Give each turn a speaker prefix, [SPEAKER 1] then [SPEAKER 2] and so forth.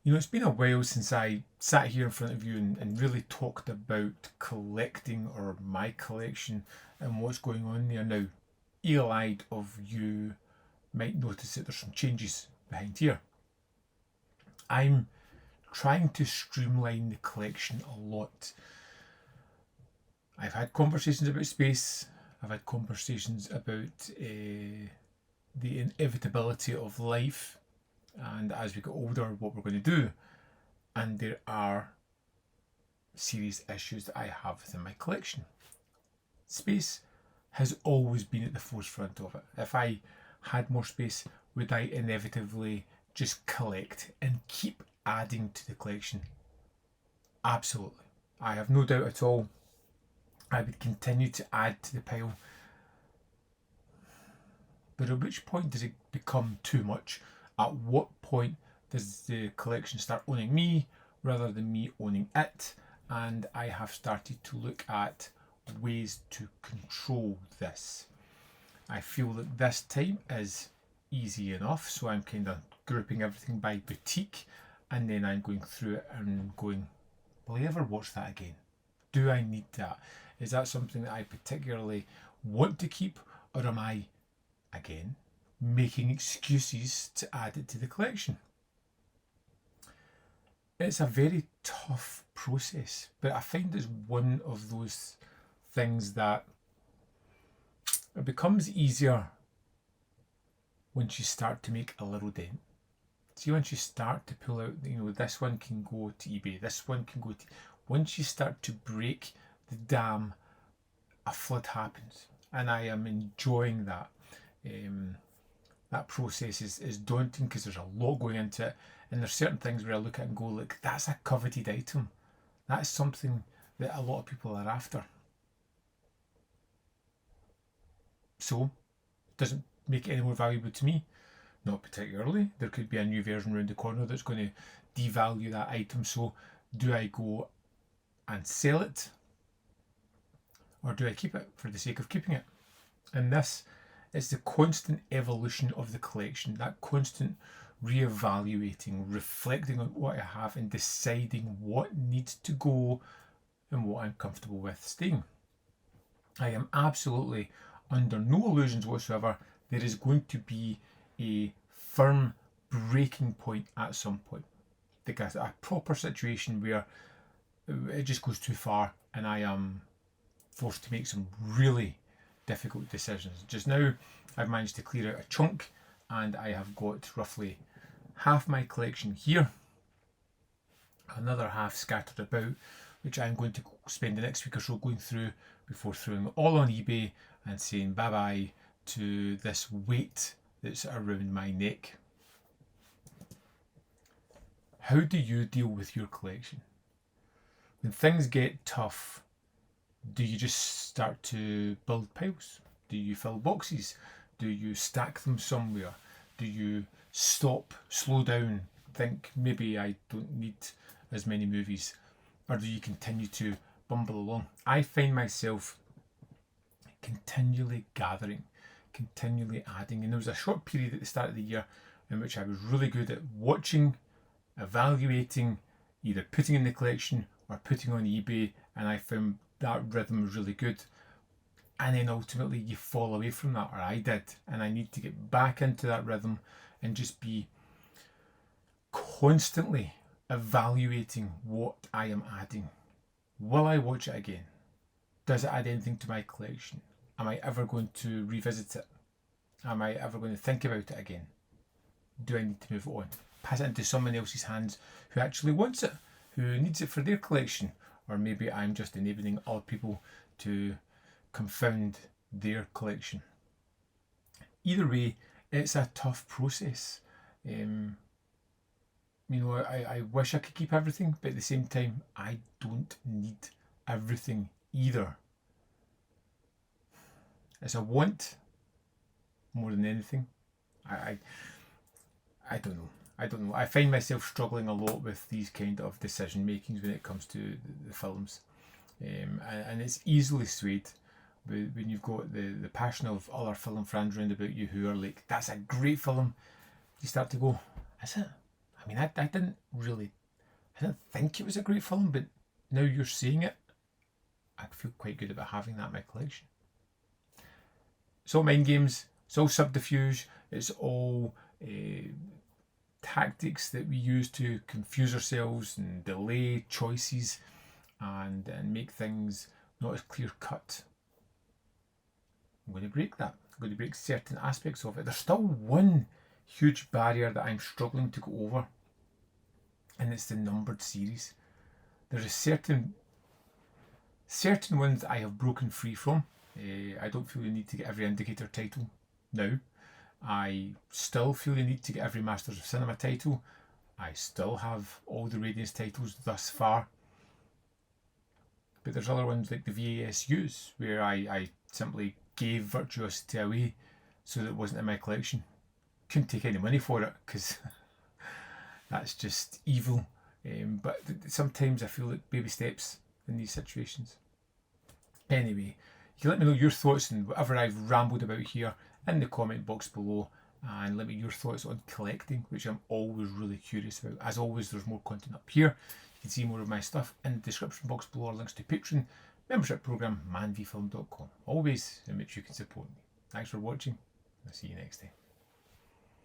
[SPEAKER 1] It's been a while since I sat here in front of you and really talked about collecting or my collection and what's going on there. Now, eagle-eyed of you might notice that there's some changes behind here. I'm trying to streamline the collection a lot. I've had conversations about space. I've had conversations about the inevitability of life and as we get older, what we're going to do. And there are serious issues that I have within my collection. Space has always been at the forefront of it. If I had more space, would I inevitably just collect and keep adding to the collection? Absolutely. I have no doubt at all. I would continue to add to the pile. But at which point does it become too much? At what point does the collection start owning me rather than me owning it? And I have started to look at ways to control this. I feel that this time is easy enough, so I'm kind of grouping everything by boutique, and then I'm going through it and going, will I ever watch that again? Do I need that? Is that something that I particularly want to keep, or am I, again, making excuses to add it to the collection? It's a very tough process, but I find it's one of those things that it becomes easier once you start to make a little dent. See, once you start to pull out, this one can go to eBay, this one can go to. Once you start to break the dam, a flood happens, and I am enjoying that. That process is daunting because there's a lot going into it, and there's certain things where I look at and go, like, that's a coveted item. That's something that a lot of people are after. So, doesn't make it any more valuable to me. Not particularly. There could be a new version around the corner that's going to devalue that item. So, do I go and sell it, or do I keep it for the sake of keeping it? And this is the constant evolution of the collection, that constant re-evaluating, reflecting on what I have and deciding what needs to go and what I'm comfortable with staying. I am absolutely under no illusions whatsoever there is going to be a firm breaking point at some point. Like a proper situation where it just goes too far and I am forced to make some really difficult decisions. Just now, I've managed to clear out a chunk and I have got roughly half my collection here, another half scattered about, which I'm going to spend the next week or so going through before throwing it all on eBay and saying bye bye to this weight that's around my neck. How do you deal with your collection? When things get tough, do you just start to build piles? Do you fill boxes? Do you stack them somewhere? Do you stop, slow down, think maybe I don't need as many movies? Or do you continue to bumble along? I find myself continually gathering, continually adding. And there was a short period at the start of the year in which I was really good at watching, evaluating, either putting in the collection or putting on eBay, and I found that rhythm was really good. And then ultimately you fall away from that, or I did, and I need to get back into that rhythm and just be constantly evaluating what I am adding. Will I watch it again? Does it add anything to my collection? Am I ever going to revisit it? Am I ever going to think about it again? Do I need to move it on? Pass it into someone else's hands who actually wants it, who needs it for their collection? Or maybe I'm just enabling other people to confound their collection. Either way, it's a tough process. I wish I could keep everything, but at the same time, I don't need everything either. It's a want more than anything. I don't know. I find myself struggling a lot with these kind of decision makings when it comes to the films, and it's easily swayed when you've got the passion of other film fans round about you who are like, "That's a great film." You start to go, "Is it? I mean, I didn't think it was a great film, but now you're saying it, I feel quite good about having that in my collection. It's all mind games, it's all subterfuge, it's all tactics that we use to confuse ourselves and delay choices and make things not as clear cut. I'm going to break that. I'm going to break certain aspects of it. There's still one huge barrier that I'm struggling to go over, and it's the numbered series. There's a certain ones that I have broken free from. I don't feel the need to get every indicator title now. I still feel the need to get every Masters of Cinema title. I still have all the Radiance titles thus far. But there's other ones like the VASUs where I simply gave Virtuosity away so that it wasn't in my collection. Couldn't take any money for it because that's just evil. But sometimes I feel like baby steps in these situations. Anyway, you can let me know your thoughts on whatever I've rambled about here in the comment box below, and let me know your thoughts on collecting, which I'm always really curious about. As always, there's more content up here. You can see more of my stuff in the description box below, or links to Patreon, membership program, manvfilm.com. Always in which you can support me. Thanks for watching. I'll see you next time.